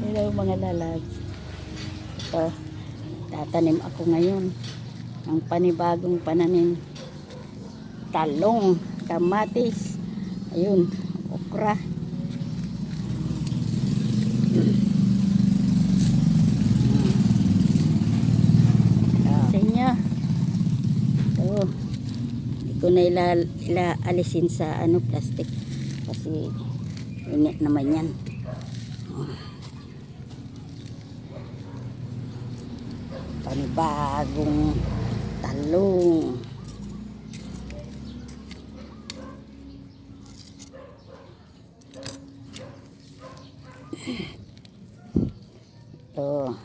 Hello mga lalags. Ito, tatanim ako ngayon ng panibagong pananim. Talong, kamatis, ayun, okra. Sa inyo, ito, hindi ko na ilaalisin sa plastic kasi init naman yan. Panibagong talong. Ito.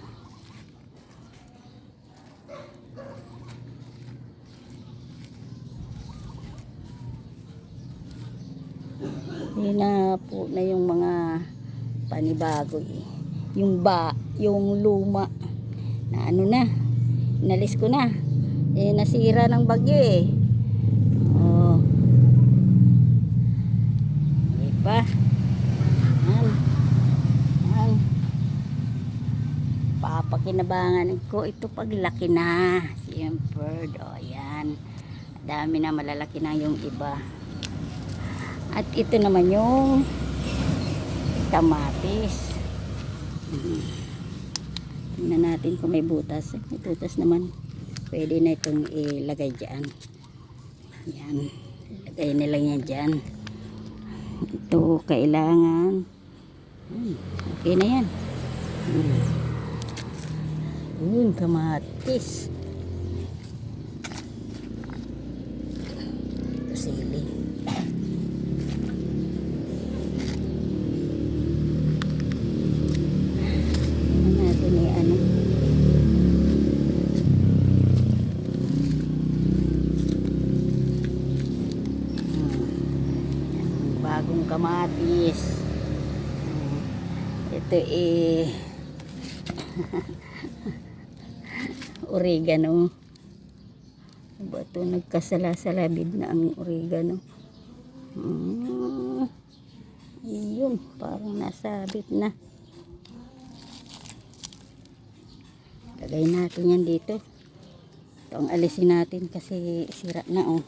Hinapo na yung mga panibago eh. Yung luma na inalis ko na. Nasira ng bagyo eh. Oh. Diba? Yan. Papakinabangan ko ito paglaki na. Siyempre, yan. Dami na, malalaki na yung iba. At ito naman yung kamatis. Tingnan natin kung may butas. May butas naman. Pwede na itong ilagay dyan. Yan. Ilagay na lang yan dyan. Ito kailangan. Okay na yan. Yun, kamatis. Ito sili. Bagong kamatis. Ito oregano. Ba ito, nagkasala-salabid na ang oregano. Yun, parang nasabit na. Lagay natin yan dito. Ito ang alisin natin kasi sira na oh.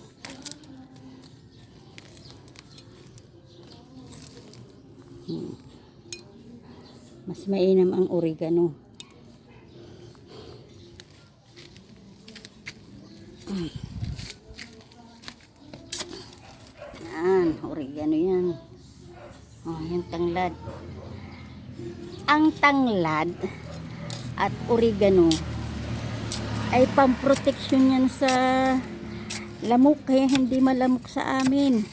Mas mainam ang oregano. Yan, oregano yan. Oh, yung tanglad. Ang tanglad at oregano ay pamproteksyon yan sa lamok, kaya hindi malamok sa amin.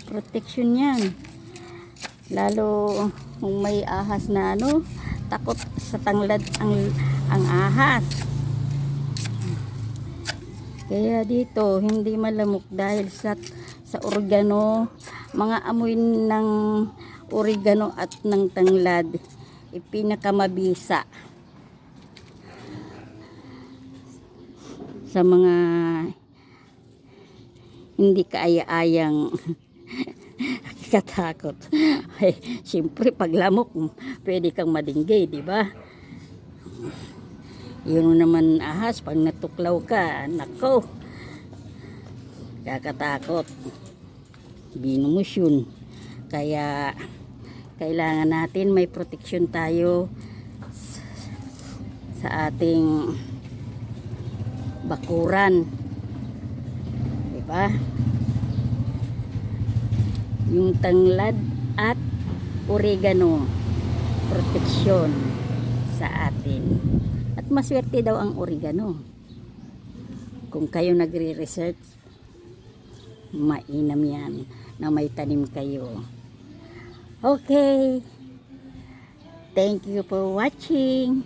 Protection yan. Lalo kung may ahas na takot sa tanglad ang ahas. Kaya dito hindi malamok dahil sa oregano, mga amoy ng oregano at ng tanglad ipinakamabisa sa mga hindi kaaya-ayang katakot. Ay, siyempre pag lamok pwede kang madinggay, di ba? Yun naman ahas, pag natuklaw ka, nako, kakatakot, binumus yun. Kaya kailangan natin may proteksyon tayo sa ating bakuran, di ba? Yung tanglad at oregano, proteksyon sa atin. At maswerte daw ang oregano. Kung kayo nagre-research, mainam yan na may tanim kayo. Okay. Thank you for watching.